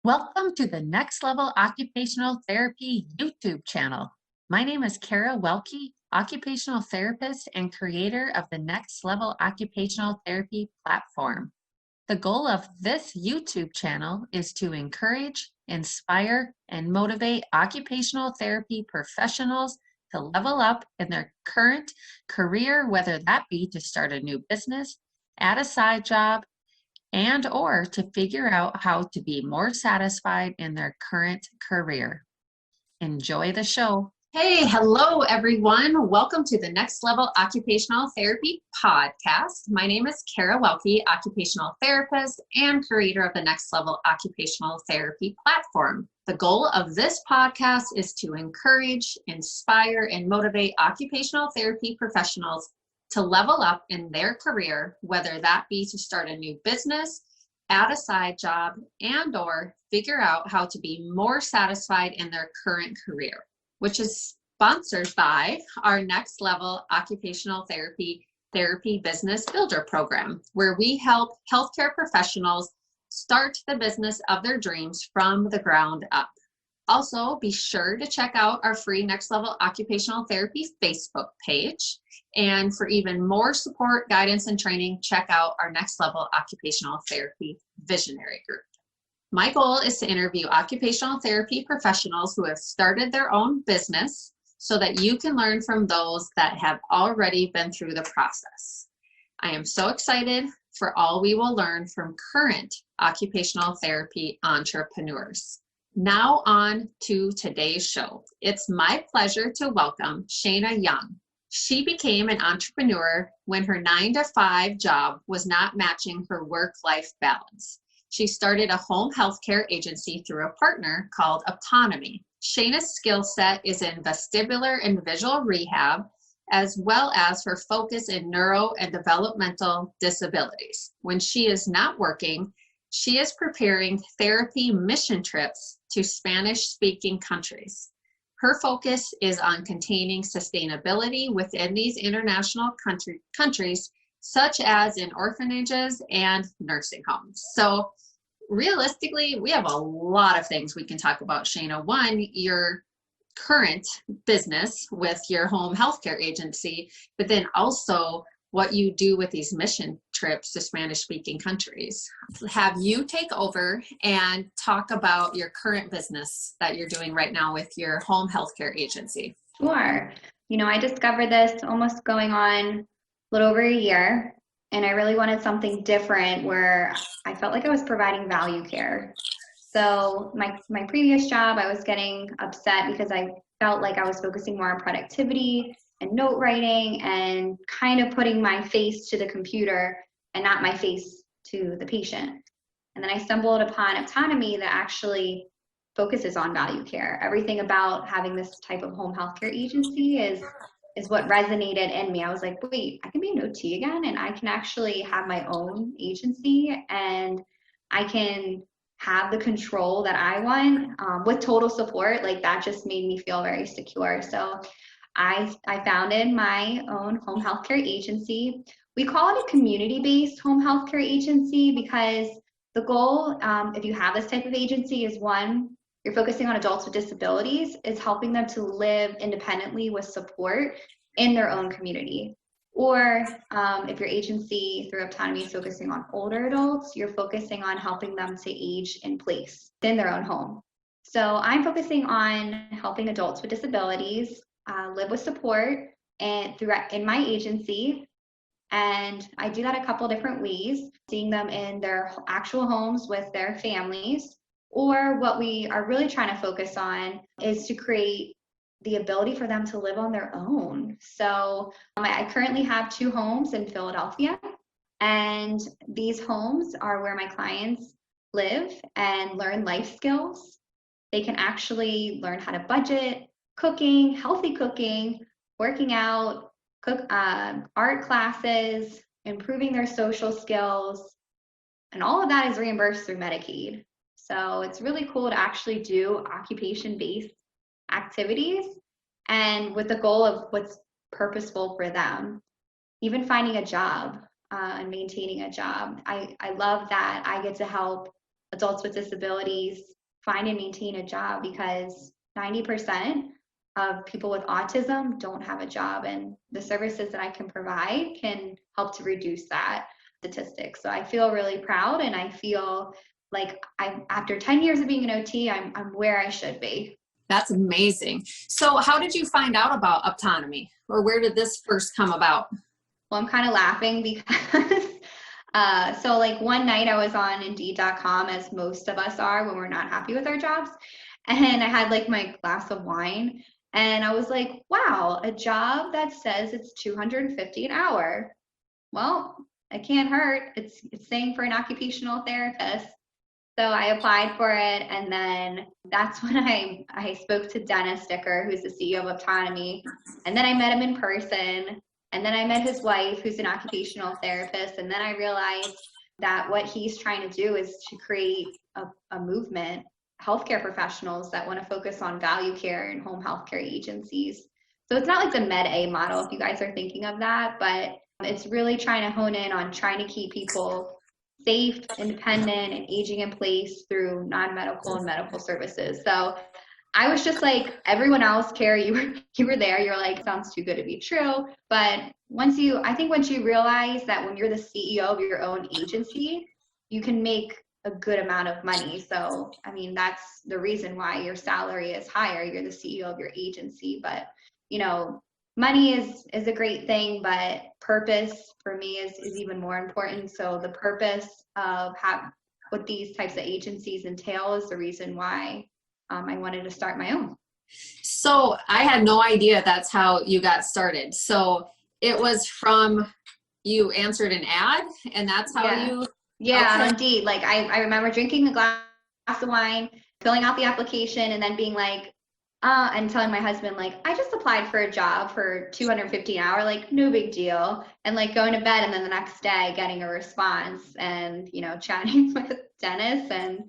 Welcome to the Next Level Occupational Therapy YouTube channel. My name is Welke, occupational therapist and creator of the Next Level Occupational Therapy platform. The goal of this YouTube channel is to encourage, inspire, and motivate occupational therapy professionals to level up in their current career, whether that be to start a new business, add a side job, and or to figure out how to be more satisfied in their current career. Enjoy the show. Hey, hello everyone. Welcome to the Next Level Occupational Therapy podcast. My name is Welke, occupational therapist and creator of the Next Level Occupational Therapy platform. The goal of this podcast is to encourage, inspire, and motivate occupational therapy professionals to level up in their career, whether that be to start a new business, add a side job, and or figure out how to be more satisfied in their current career, which is sponsored by our Next Level Occupational Therapy Business Builder program, where we help healthcare professionals start the business of their dreams from the ground up. Also, be sure to check out our free Next Level Occupational Therapy Facebook page. And for even more support, guidance, and training, check out our Next Level Occupational Therapy Visionary Group. My goal is to interview occupational therapy professionals who have started their own business so that you can learn from those that have already been through the process. I am so excited for all we will learn from current occupational therapy entrepreneurs. Now on to today's show. It's my pleasure to welcome Shainna Young. She became an entrepreneur when her 9-to-5 job was not matching her work-life balance. She started a home healthcare agency through a partner called Optonome. Shainna's skill set is in vestibular and visual rehab, as well as her focus in neuro and developmental disabilities. When she is not working, she is preparing therapy mission trips to Spanish-speaking countries. Her focus is on containing sustainability within these international countries, such as in orphanages and nursing homes. So realistically, we have a lot of things we can talk about, Shainna. One, your current business with your home healthcare agency, but then also what you do with these mission trips to Spanish-speaking countries. Have you take over and talk about your current business that you're doing right now with your home healthcare agency? Sure. I discovered this almost going on a little over a year, and I really wanted something different where I felt like I was providing value care. So my previous job, I was getting upset because I felt like I was focusing more on productivity and note writing and kind of putting my face to the computer and not my face to the patient. And then I stumbled upon Optonome that actually focuses on value care. Everything about having this type of home healthcare agency is what resonated in me. I was like, wait, I can be an OT again, and I can actually have my own agency, and I can have the control that I want with total support. Like, that just made me feel very secure. So I founded my own home healthcare agency. We call it a community-based home healthcare agency because the goal, if you have this type of agency, is one, you're focusing on adults with disabilities, is helping them to live independently with support in their own community. Or if your agency through Optonome is focusing on older adults, you're focusing on helping them to age in place in their own home. So I'm focusing on helping adults with disabilities live with support and in my agency. And I do that a couple different ways, seeing them in their actual homes with their families, or what we are really trying to focus on is to create the ability for them to live on their own. So I currently have 2 homes in Philadelphia, and these homes are where my clients live and learn life skills. They can actually learn how to budget, cooking, healthy cooking, working out, art classes, improving their social skills, and all of that is reimbursed through Medicaid. So it's really cool to actually do occupation-based activities, and with the goal of what's purposeful for them. Even finding a job and maintaining a job. I love that I get to help adults with disabilities find and maintain a job, because 90% of people with autism don't have a job, and the services that I can provide can help to reduce that statistic. So I feel really proud, and I feel like after 10 years of being an OT, I'm where I should be. That's amazing. So how did you find out about Optonome, or where did this first come about? Well, I'm kind of laughing because so like one night I was on Indeed.com, as most of us are when we're not happy with our jobs. And I had like my glass of wine, and I was like, wow, a job that says it's $250 an hour. Well, it can't hurt. It's saying for an occupational therapist. So I applied for it, and then that's when I spoke to Dennis Sticker, who's the CEO of Optonome, and then I met him in person, and then I met his wife, who's an occupational therapist, and then I realized that what he's trying to do is to create a movement, healthcare professionals that want to focus on value care and home healthcare agencies. So it's not like the Med A model, if you guys are thinking of that, but it's really trying to hone in on trying to keep people safe, independent, and aging in place through non-medical and medical services. So I was just like everyone else. Carrie, you were there. You're like, sounds too good to be true. But once you realize that when you're the CEO of your own agency, you can make a good amount of money. So, I mean, that's the reason why your salary is higher. You're the CEO of your agency. But, you know, money is a great thing, but purpose for me is even more important. So the purpose of what these types of agencies entail is the reason why I wanted to start my own. So I had no idea that's how you got started. So it was from, you answered an ad, and that's how you... Yeah, okay. Indeed. Like I remember drinking a glass of wine, filling out the application, and then being like, and telling my husband, like, I just applied for a job for $250 an hour, like, no big deal. And like going to bed, and then the next day getting a response, and, you know, chatting with Dennis and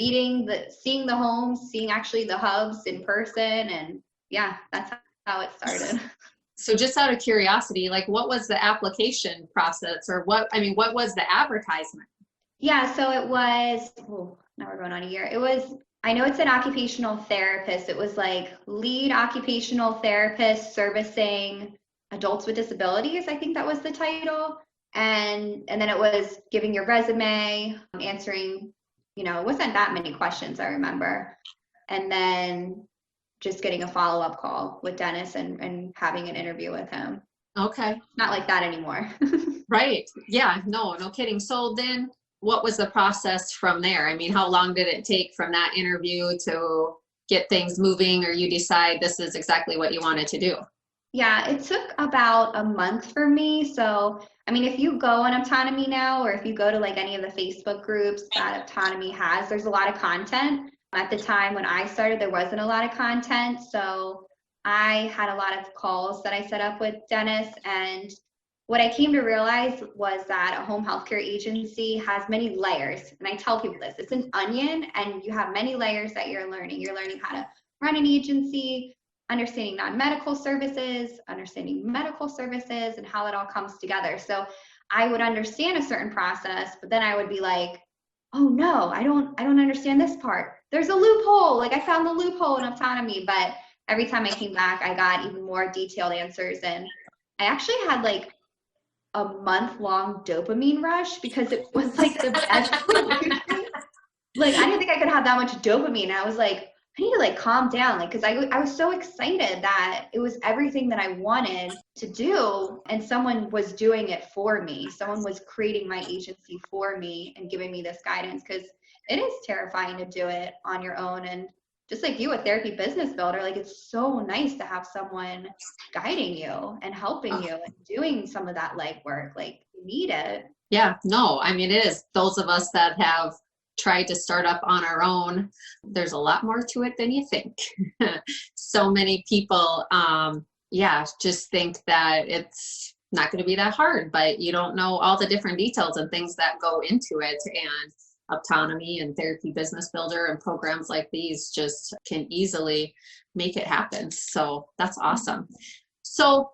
seeing the homes, seeing actually the hubs in person. And yeah, that's how it started. So just out of curiosity, like what was the application process, or what was the advertisement? Yeah, so it was, now we're going on a year. It was, I know it's an occupational therapist. It was like lead occupational therapist servicing adults with disabilities. I think that was the title. And then it was giving your resume, answering, you know, it wasn't that many questions, I remember. And then just getting a follow-up call with Dennis and having an interview with him. Okay. Not like that anymore. Right. Yeah, no kidding. So then what was the process from there? I mean, how long did it take from that interview to get things moving, or you decide this is exactly what you wanted to do? Yeah, it took about a month for me. So, I mean, if you go on Optonome now, or if you go to like any of the Facebook groups that Optonome has, there's a lot of content. At the time when I started, there wasn't a lot of content. So I had a lot of calls that I set up with Dennis, and what I came to realize was that a home healthcare agency has many layers. And I tell people this, it's an onion, and you have many layers that you're learning. You're learning how to run an agency, understanding non-medical services, understanding medical services, and how it all comes together. So I would understand a certain process, but then I would be like, oh no, I don't understand this part. There's a loophole. Like I found the loophole in Optonome, but every time I came back, I got even more detailed answers. And I actually had like a month-long dopamine rush, because it was like the best solution. Like I didn't think I could have that much dopamine. I was like, I need to like calm down, like, because I was so excited that it was everything that I wanted to do, and someone was doing it for me. Someone was creating my agency for me and giving me this guidance, because it is terrifying to do it on your own. And just like you, a therapy business builder, like it's so nice to have someone guiding you and helping you and doing some of that legwork. Like you need it. Yeah, no, I mean, it is. Those of us that have tried to start up on our own, there's a lot more to it than you think. So many people, just think that it's not going to be that hard, but you don't know all the different details and things that go into it. And Optonome and Therapy Business Builder and programs like these just can easily make it happen. So that's awesome. So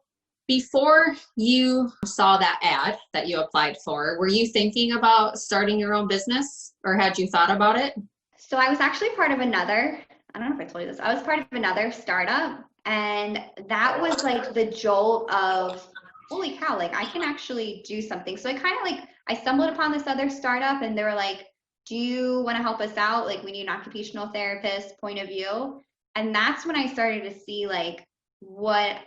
before you saw that ad that you applied for, were you thinking about starting your own business, or had you thought about it? So I was actually part of another, I don't know if I told you this, I was part of another startup, and that was like the jolt of, holy cow, like I can actually do something. So I kind of like, I stumbled upon this other startup and they were like, do you want to help us out? Like we need an occupational therapist point of view. And that's when I started to see like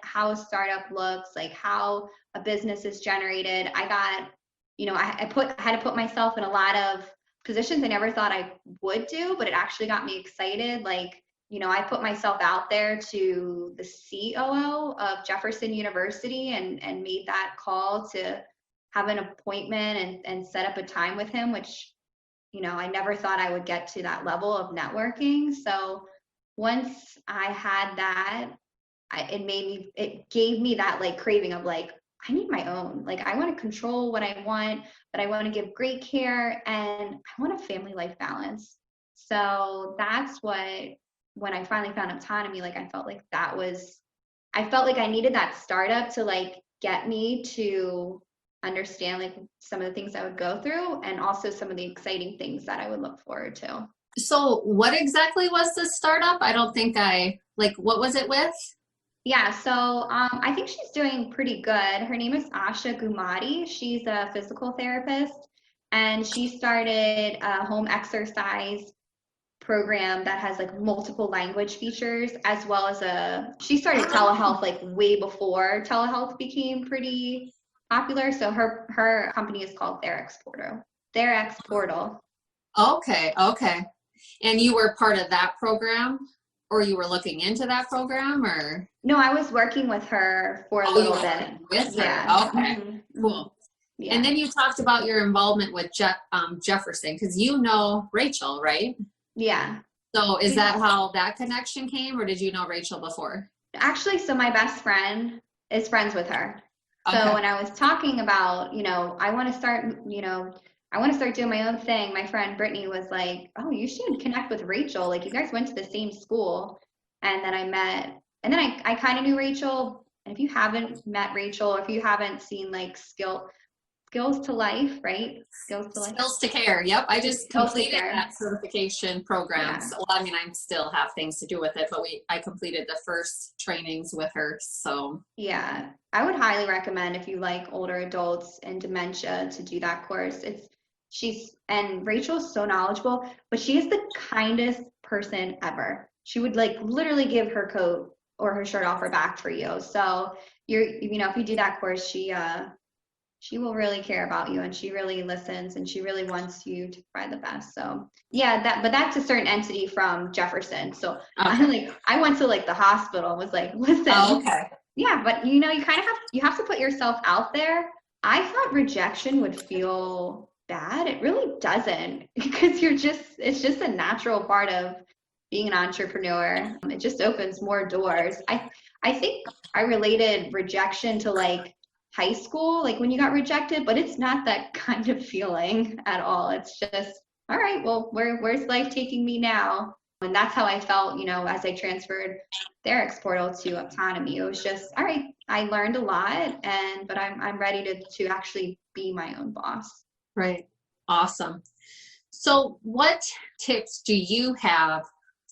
how a startup looks, like how a business is generated. I got, I had to put myself in a lot of positions I never thought I would do, but it actually got me excited. Like, I put myself out there to the COO of Jefferson University and made that call to have an appointment and set up a time with him, which, I never thought I would get to that level of networking. So once I had that, it gave me that like craving of like, I need my own. Like I want to control what I want, but I want to give great care and I want a family life balance. So that's when I finally found autonomy, like I felt like I felt like I needed that startup to like get me to understand like some of the things I would go through and also some of the exciting things that I would look forward to. So what exactly was this startup? I don't think what was it with? Yeah, so I think she's doing pretty good. Her name is Asha Gumati. She's a physical therapist, and she started a home exercise program that has like multiple language features, as well as she started telehealth like way before telehealth became pretty popular. So her company is called Therex Portal. Therex Portal. Okay, okay. And you were part of that program, or you were looking into that program, or? No, I was working with her for a Oh, you little were bit. working with her. Yeah. Okay, cool. Yeah. And then you talked about your involvement with Jefferson, because you know Rachel, right? Yeah. So is that how that connection came, or did you know Rachel before? Actually, so my best friend is friends with her. So Okay. when I was talking about, I want to start, I want to start doing my own thing, my friend Brittany was like, oh, you should connect with Rachel. Like you guys went to the same school. And then I kind of knew Rachel. And if you haven't met Rachel, or if you haven't seen like skills to life, right? Skills to life. Skills to care. Yep. I just Skills to completed care. that certification program. Yeah. So, well, I mean, I still have things to do with it, but I completed the first trainings with her. So Yeah, I would highly recommend if you like older adults and dementia to do that course. And Rachel's so knowledgeable, but she is the kindest person ever. She would like literally give her coat or her shirt off her back for you. So if you do that course, she will really care about you and she really listens and she really wants you to provide the best. So yeah, but that's a certain entity from Jefferson. So okay. I went to like the hospital and was like, listen, Oh, okay. yeah, but you kind of have to put yourself out there. I thought rejection would feel bad. It really doesn't because it's just a natural part of being an entrepreneur. It just opens more doors. I think I related rejection to like high school, like when you got rejected, but it's not that kind of feeling at all. It's just, all right, well, where's life taking me now? And that's how I felt, as I transferred their portal to Optonome. It was just, all right, I learned a lot but I'm ready to actually be my own boss. Right. Awesome. So what tips do you have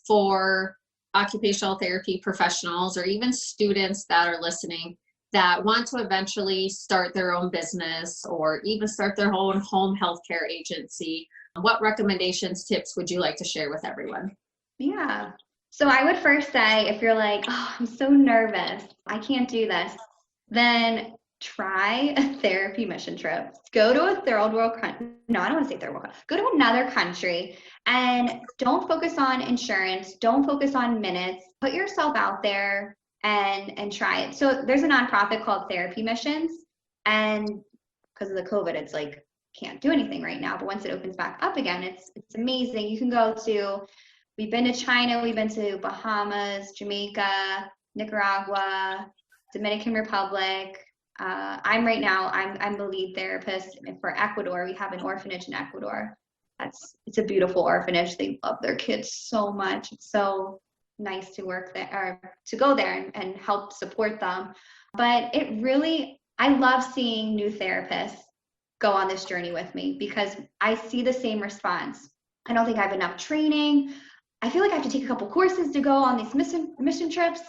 for occupational therapy professionals or even students that are listening that want to eventually start their own business or even start their own home healthcare agency? What recommendations, tips would you like to share with everyone? Yeah. So I would first say if you're like, oh, I'm so nervous, I can't do this, then try a therapy mission trip. Go to a third world country. No, I don't want to say third world. Go to another country and don't focus on insurance. Don't focus on minutes. Put yourself out there and try it. So there's a nonprofit called Therapy Missions, and because of the COVID, it's like can't do anything right now. But once it opens back up again, it's amazing. You can go to. We've been to China. We've been to Bahamas, Jamaica, Nicaragua, Dominican Republic. I'm the lead therapist for Ecuador. We have an orphanage in Ecuador. It's a beautiful orphanage. They love their kids so much. It's so nice to work there or to go there and help support them. But I love seeing new therapists go on this journey with me because I see the same response. I don't think I have enough training. I feel like I have to take a couple courses to go on these mission trips.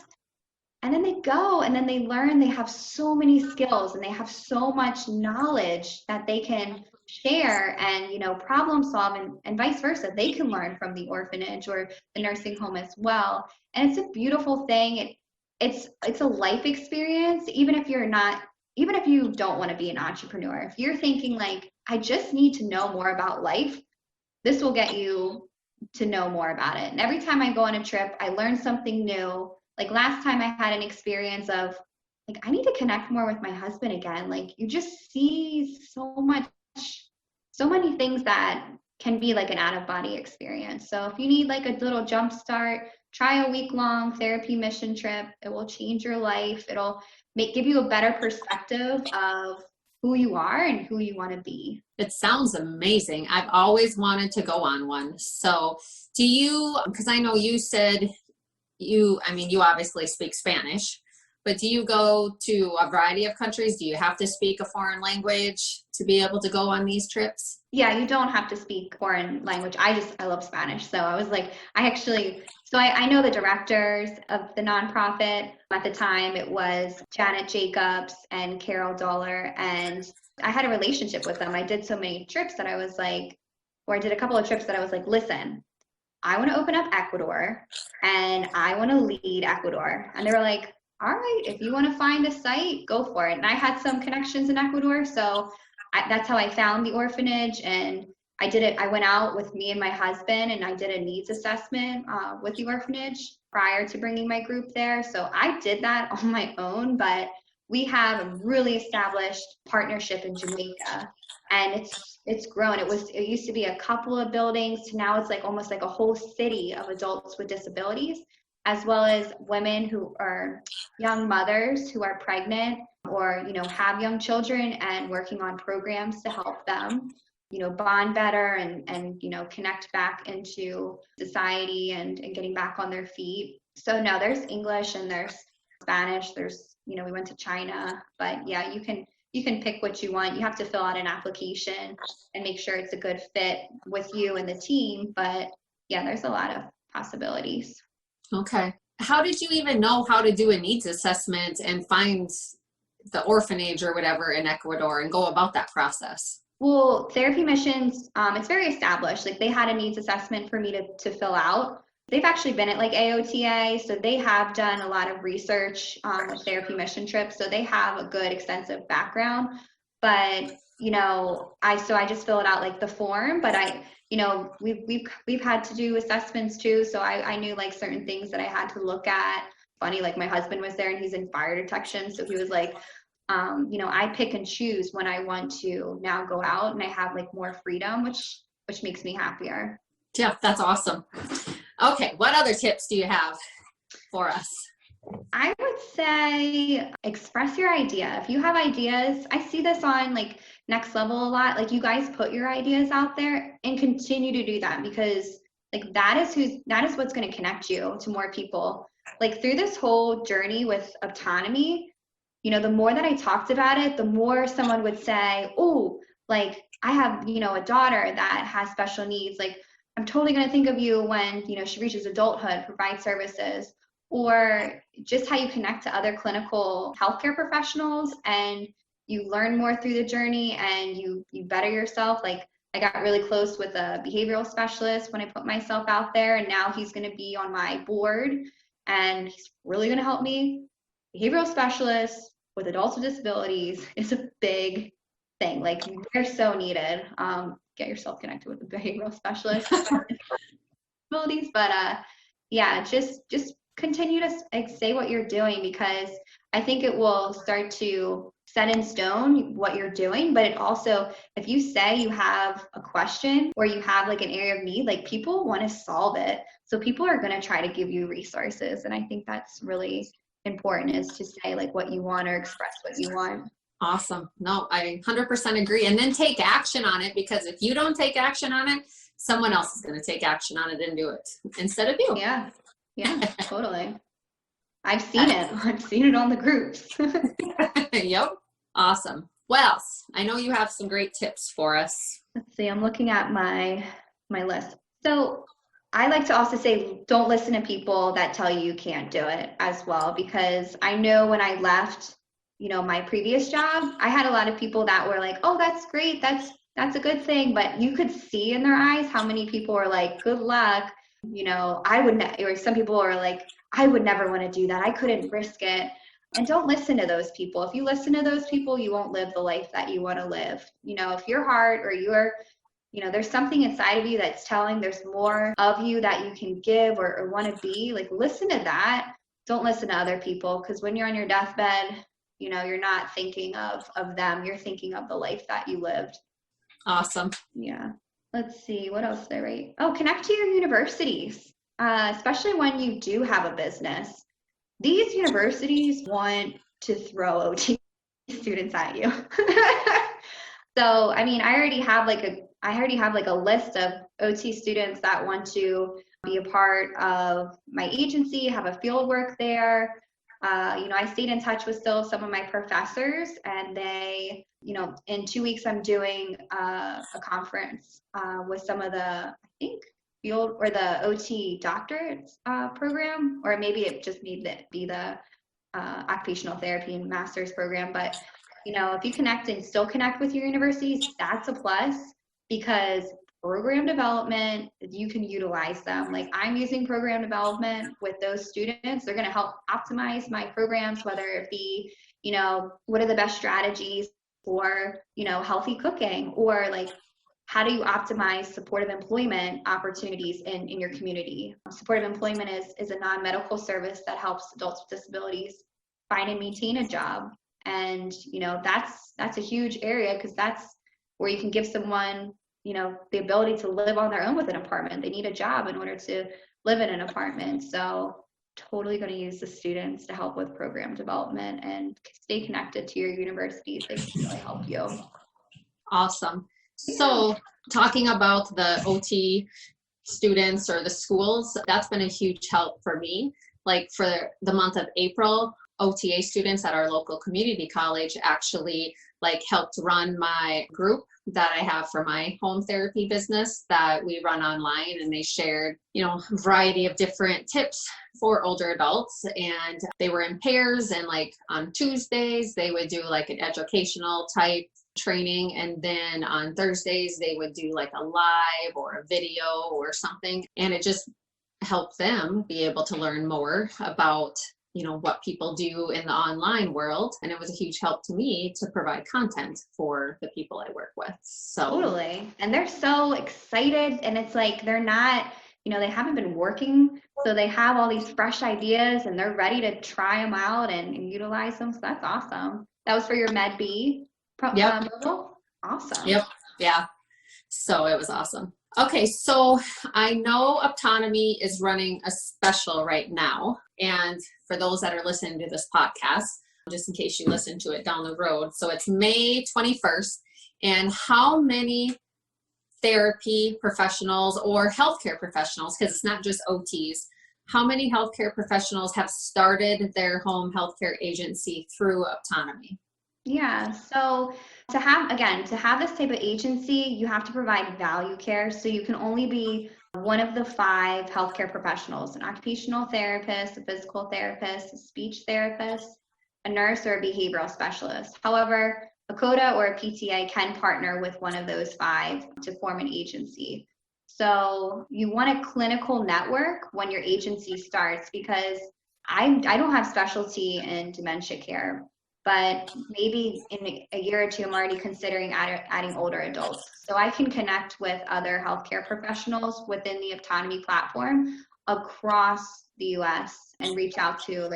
And then they go and then they learn they have so many skills and they have so much knowledge that they can share and, problem solve, and vice versa. They can learn from the orphanage or the nursing home as well. And it's a beautiful thing. It's a life experience, even if you don't want to be an entrepreneur. If you're thinking like, I just need to know more about life, this will get you to know more about it. And every time I go on a trip, I learn something new. Like last time I had an experience of like, I need to connect more with my husband again. Like you just see so many things that can be like an out of body experience. So if you need like a little jump start, try a week-long therapy mission trip. It will change your life. It'll give you a better perspective of who you are and who you want to be. It sounds amazing. I've always wanted to go on one. So do you, because I know you said you obviously speak Spanish, but do you go to a variety of countries? Do you have to speak a foreign language to be able to go on these trips? Yeah, you don't have to speak foreign language. I love Spanish. So I was like, I know the directors of the nonprofit. At the time, it was Janet Jacobs and Carol Dollar. And I had a relationship with them. I did so many trips that I was like, or I did a couple of trips that I was like, listen, I want to open up Ecuador and I want to lead Ecuador. And they were like, all right, if you want to find a site, go for it. And I had some connections in Ecuador. So that's how I found the orphanage. And I did it. I went out with me and my husband and I did a needs assessment with the orphanage prior to bringing my group there. So I did that on my own, but we have a really established partnership in Jamaica, and it's grown. It used to be a couple of buildings to now it's like almost like a whole city of adults with disabilities, as well as women who are young mothers who are pregnant or have young children and working on programs to help them bond better and connect back into society and getting back on their feet. So no, there's English and there's Spanish, there's we went to China, but yeah, you can pick what you want. You have to fill out an application and make sure it's a good fit with you and the team, but yeah, there's a lot of possibilities. Okay. How did you even know how to do a needs assessment and find the orphanage or whatever in Ecuador and go about that process? Well, therapy missions, it's very established. Like they had a needs assessment for me to fill out. They've actually been at like AOTA, so they have done a lot of research with therapy mission trips. So they have a good extensive background. But I just fill it out like the form. But we've had to do assessments too. So I knew like certain things that I had to look at. Funny, like my husband was there and he's in fire detection, so he was like, I pick and choose when I want to now go out, and I have like more freedom, which makes me happier. Yeah, that's awesome. Okay, what other tips do you have for us? I would say express your idea. If you have ideas, I see this on like Next Level a lot. Like you guys put your ideas out there and continue to do that, because like that is what's going to connect you to more people. Like through this whole journey with Optonome, the more that I talked about it, the more someone would say, oh, like I have, a daughter that has special needs. Like I'm totally going to think of you when, she reaches adulthood, provide services, or just how you connect to other clinical healthcare professionals and you learn more through the journey and you better yourself. Like I got really close with a behavioral specialist when I put myself out there, and now he's going to be on my board and he's really going to help me. Behavioral specialists with adults with disabilities is a big thing. Like they're so needed. Get yourself connected with a behavioral specialist. Disabilities, but yeah, just continue to say what you're doing, because I think it will start to set in stone what you're doing. But it also, if you say you have a question or you have like an area of need, like people want to solve it. So people are going to try to give you resources. And I think that's really important, is to say like what you want or express what you want. Awesome. No, I 100% agree. And then take action on it, because if you don't take action on it, someone else is going to take action on it and do it instead of you. Yeah. Yeah, totally. I've seen it. I've seen it on the groups. Yep. Awesome. Well, I know you have some great tips for us. Let's see. I'm looking at my list. So I like to also say, don't listen to people that tell you can't do it as well, because I know when I left, my previous job, I had a lot of people that were like, oh, that's great. That's a good thing. But you could see in their eyes how many people were like, good luck. I would or some people are like, I would never want to do that. I couldn't risk it. And don't listen to those people. If you listen to those people, you won't live the life that you want to live. If your heart or there's something inside of you that's telling there's more of you that you can give or want to be, like, listen to that. Don't listen to other people, because when you're on your deathbed, you're not thinking of them. You're thinking of the life that you lived. Awesome. Yeah. Let's see. What else did I write? Oh, connect to your universities, especially when you do have a business. These universities want to throw OT students at you. So, I mean, I already have like a list of OT students that want to be a part of my agency, have a field work there. I stayed in touch with still some of my professors, and they, in 2 weeks, I'm doing a conference with some of the, I think, field or the OT doctorate program, or maybe it just need to be the occupational therapy and master's program. But if you connect and still connect with your universities, that's a plus, because program development, you can utilize them. Like, I'm using program development with those students. They're going to help optimize my programs, whether it be, what are the best strategies for, healthy cooking, or like, how do you optimize supportive employment opportunities in your community? Supportive employment is a non-medical service that helps adults with disabilities find and maintain a job. And, that's a huge area, because that's where you can give someone, the ability to live on their own with an apartment. They need a job in order to live in an apartment. So totally going to use the students to help with program development, and stay connected to your universities. They can really help you. Awesome. So talking about the OT students or the schools, that's been a huge help for me. Like, for the month of April, OTA students at our local community college actually helped run my group that I have for my home therapy business that we run online, and they shared, a variety of different tips for older adults, and they were in pairs, and on Tuesdays they would do an educational type training, and then on Thursdays they would do a live or a video or something, and it just helped them be able to learn more about what people do in the online world. And it was a huge help to me to provide content for the people I work with. So totally. And they're so excited, and it's like, they're not, they haven't been working, so they have all these fresh ideas, and they're ready to try them out and utilize them. So that's awesome. That was for your Med B mobile? Awesome. Yep. Yeah. So it was awesome. Okay, so I know Optonome is running a special right now. And for those that are listening to this podcast, just in case you listen to it down the road, so it's May 21st. And how many therapy professionals or healthcare professionals, because it's not just OTs, how many healthcare professionals have started their home healthcare agency through Optonome? Yeah, so to have this type of agency, you have to provide value care. So you can only be one of the 5 healthcare professionals: an occupational therapist, a physical therapist, a speech therapist, a nurse, or a behavioral specialist. However, a CODA or a PTA can partner with one of those 5 to form an agency. So you want a clinical network when your agency starts, because I don't have specialty in dementia care, but maybe in a year or two, I'm already considering adding older adults. So I can connect with other healthcare professionals within the Optonome platform across the US and reach out to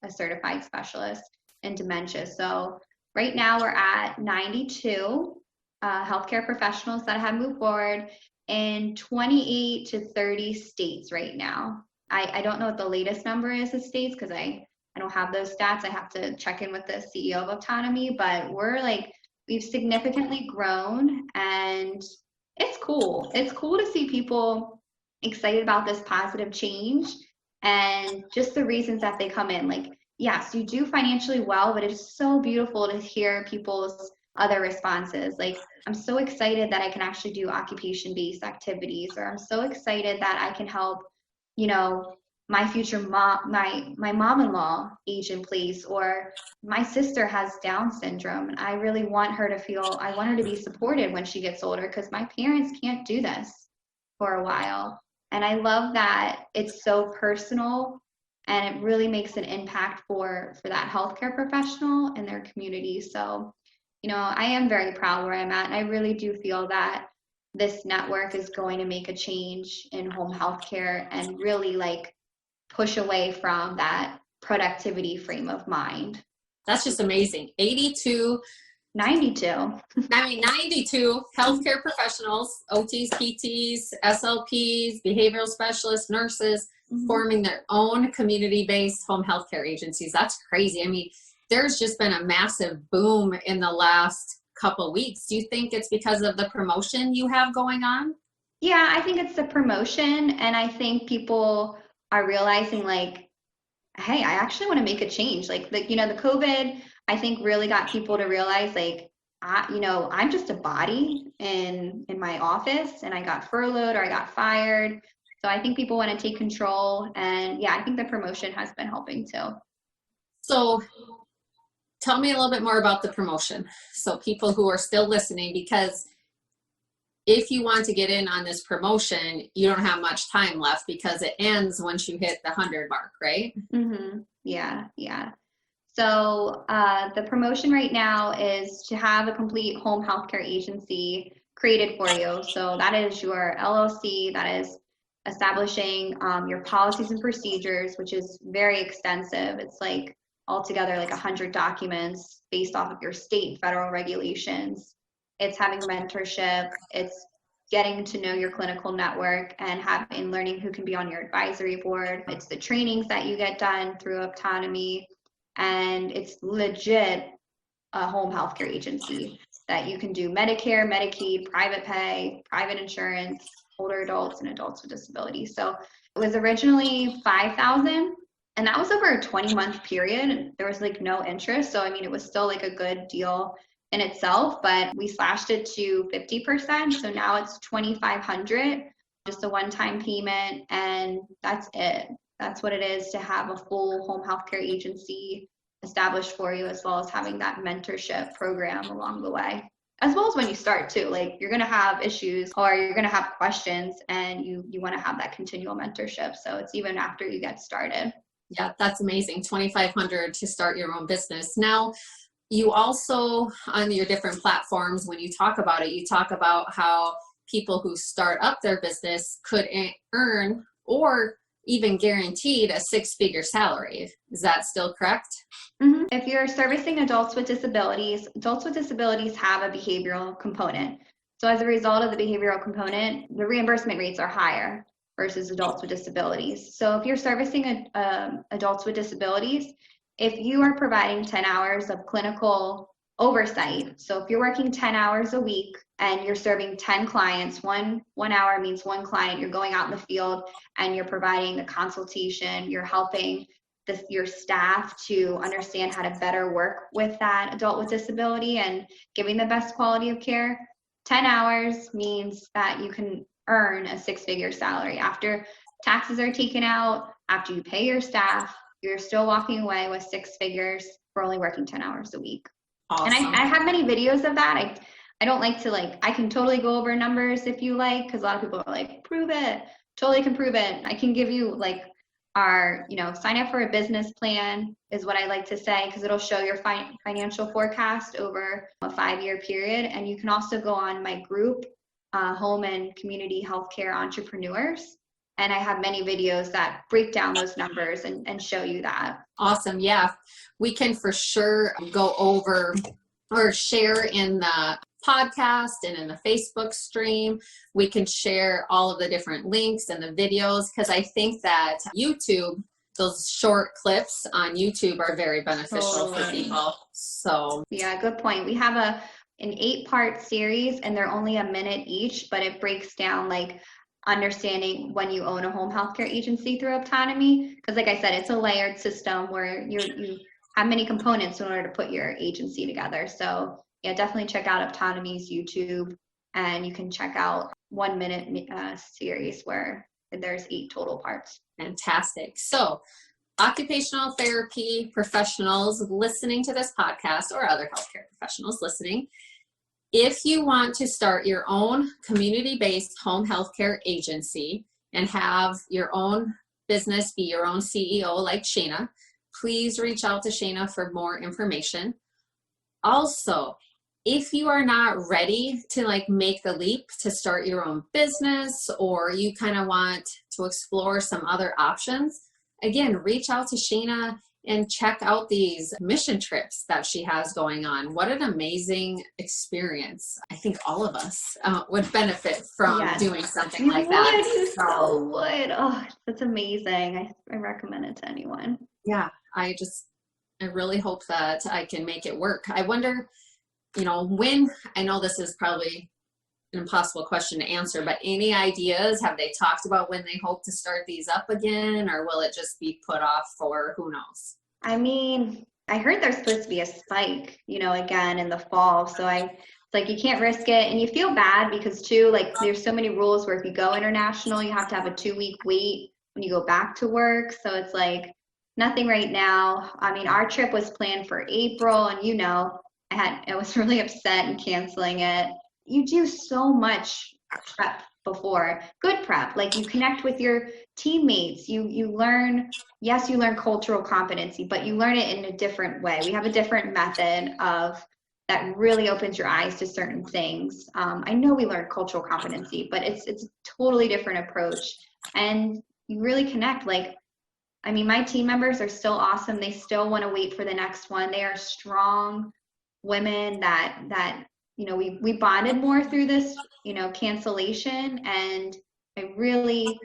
a certified specialist in dementia. So right now we're at 92 healthcare professionals that have moved forward in 28 to 30 states right now. I don't know what the latest number is of states, because I don't have those stats. I have to check in with the CEO of Optonome, but we've significantly grown, and it's cool. It's cool to see people excited about this positive change, and just the reasons that they come in. Yes, you do financially well, but it's so beautiful to hear people's other responses. Like, I'm so excited that I can actually do occupation-based activities, or I'm so excited that I can help, you know, my future mom, my mom-in-law age in place, or my sister has Down syndrome, and I really want her to feel, I want her to be supported when she gets older, because my parents can't do this for a while. And I love that it's so personal, and it really makes an impact for that healthcare professional and their community. So, you know, I am very proud where I'm at, and I really do feel that this network is going to make a change in home healthcare and really like push away from that productivity frame of mind. That's just amazing. 82 92. I mean, 92 healthcare professionals, OTs, PTs, SLPs, behavioral specialists, nurses, forming their own community-based home healthcare agencies. That's crazy. I mean, there's just been a massive boom in the last couple of weeks. Do you think it's because of the promotion you have going on? Yeah, I think it's the promotion, and I think people are realizing like, hey, I actually want to make a change. Like the, you know, the COVID, I think really got people to realize like, you know, I'm just a body in my office, and I got furloughed or I got fired. So I think people want to take control, and yeah, I think the promotion has been helping too. So tell me a little bit more about the promotion. So people who are still listening, because if you want to get in on this promotion, you don't have much time left because it ends once you hit the 100 mark, right? Mm-hmm. Yeah, yeah. So the promotion right now is to have a complete home healthcare agency created for you. So that is your LLC, that is establishing your policies and procedures, which is very extensive. It's like altogether like 100 documents based off of your state and federal regulations. It's having mentorship. It's getting to know your clinical network and learning who can be on your advisory board. It's the trainings that you get done through Optonome. And it's legit a home healthcare agency that you can do Medicare, Medicaid, private pay, private insurance, older adults, and adults with disabilities. So it was originally $5,000, and that was over a 20-month period. And there was like no interest. So I mean, it was still like a good deal in itself, but we slashed it to 50%. So now it's $2,500, just a one-time payment, and that's it. That's what it is to have a full home healthcare agency established for you, as well as having that mentorship program along the way. As well as when you start too, like you're gonna have issues or you're gonna have questions, and you wanna have that continual mentorship. So it's even after you get started. Yeah, that's amazing. $2,500 to start your own business. Now, you also, on your different platforms, when you talk about it, you talk about how people who start up their business could earn or even guaranteed a six-figure salary. Is that still correct? Mm-hmm. If you're servicing adults with disabilities have a behavioral component. So as a result of the behavioral component, the reimbursement rates are higher versus adults with disabilities. So if you're servicing adults with disabilities, if you are providing 10 hours of clinical oversight, so if you're working 10 hours a week and you're serving 10 clients, one hour means one client, you're going out in the field and you're providing the consultation, you're helping your staff to understand how to better work with that adult with disability and giving the best quality of care. 10 hours means that you can earn a six-figure salary. After taxes are taken out, after you pay your staff, you're still walking away with six figures for only working 10 hours a week. Awesome. And I have many videos of that. I don't like to I can totally go over numbers if you like, because a lot of people are like, prove it. Totally can prove it. I can give you our, sign up for a business plan is what I like to say, because it'll show your financial forecast over a 5-year period. And you can also go on my group, Home and Community Healthcare Entrepreneurs. And I have many videos that break down those numbers and show you that. Awesome. Yeah, we can for sure go over or share in the podcast and in the Facebook stream. We can share all of the different links and the videos, because I think that YouTube, those short clips on YouTube are very beneficial for people. So yeah, good point. We have an 8-part series, and they're only a minute each, but it breaks down understanding when you own a home healthcare agency through Optonome, because like I said, it's a layered system where you have many components in order to put your agency together. So yeah, definitely check out Optonome's YouTube, and you can check out 1 Minute series where there's 8 total parts. Fantastic. So, occupational therapy professionals listening to this podcast, or other healthcare professionals listening, if you want to start your own community-based home healthcare agency and have your own business, be your own CEO like Shainna, please reach out to Shainna for more information. Also, if you are not ready to like make the leap to start your own business, or you kind of want to explore some other options, again, reach out to Shainna and check out these mission trips that she has going on. What an amazing experience. I think all of us would benefit from doing something like that. You so would. Oh, that's amazing. I recommend it to anyone. Yeah, I really hope that I can make it work. I wonder, when, I know this is probably an impossible question to answer, but any ideas? Have they talked about when they hope to start these up again, or will it just be put off for who knows? I mean, I heard there's supposed to be a spike, again in the fall. So it's like you can't risk it, and you feel bad because too, like there's so many rules where if you go international, you have to have a 2-week wait when you go back to work. So it's like nothing right now. I mean, our trip was planned for April, and I was really upset in canceling it. You do so much prep before, good prep, like you connect with your teammates, you learn, yes, you learn cultural competency, but you learn it in a different way. We have a different method that really opens your eyes to certain things. I know we learn cultural competency, but it's a totally different approach, and you really connect. Like, I mean, my team members are still awesome. They still want to wait for the next one. They are strong women that we bonded more through this, cancellation. And I really,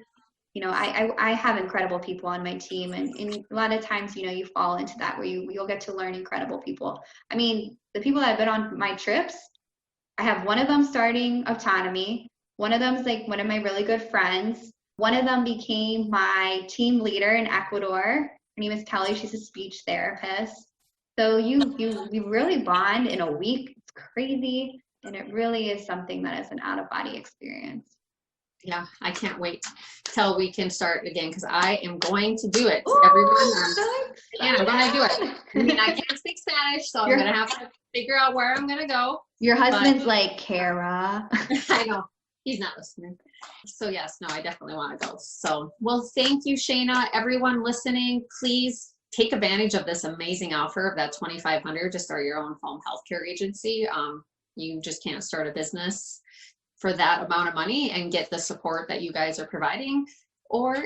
I have incredible people on my team, and a lot of times, you fall into that where you'll get to learn incredible people. I mean, the people that have been on my trips, I have one of them starting Optonome. One of them is like one of my really good friends. One of them became my team leader in Ecuador. Her name is Kelly. She's a speech therapist. So you really bond in a week. It's crazy. And it really is something that is an out-of-body experience. Yeah, I can't wait till we can start again, because I am going to do it. Ooh, Everyone, I'm going to do it. I mean, I can't speak Spanish, so I'm going to have to figure out where I'm going to go. Your husband's like, Kara. I know. He's not listening. So yes, no, I definitely want to go. So, well, thank you, Shainna. Everyone listening, please take advantage of this amazing offer of that $2,500 to start your own home healthcare agency. You just can't start a business for that amount of money and get the support that you guys are providing,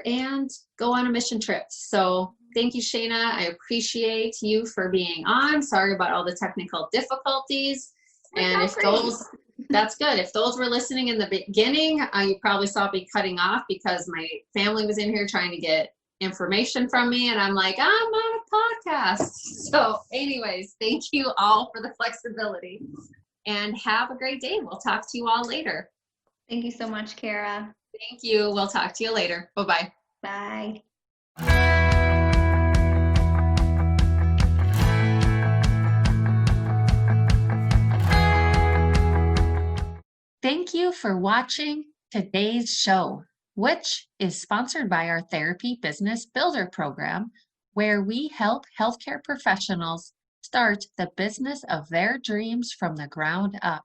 and go on a mission trip. So thank you, Shainna. I appreciate you for being on. Sorry about all the technical difficulties. And if those, that's good. If those were listening in the beginning, you probably saw me cutting off because my family was in here trying to get information from me, and I'm like, I'm on a podcast. So anyways, thank you all for the flexibility, and have a great day. We'll talk to you all later. Thank you so much, Kara. Thank you. We'll talk to you later. Bye-bye. Bye. Thank you for watching today's show, which is sponsored by our Therapy Business Builder program, where we help healthcare professionals start the business of their dreams from the ground up.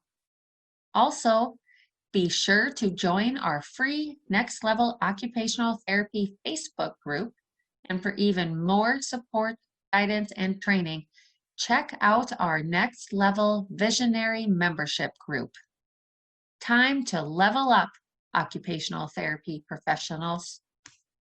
Also, be sure to join our free Next Level Occupational Therapy Facebook group. And for even more support, guidance, and training, check out our Next Level Visionary membership group. Time to level up, occupational therapy professionals.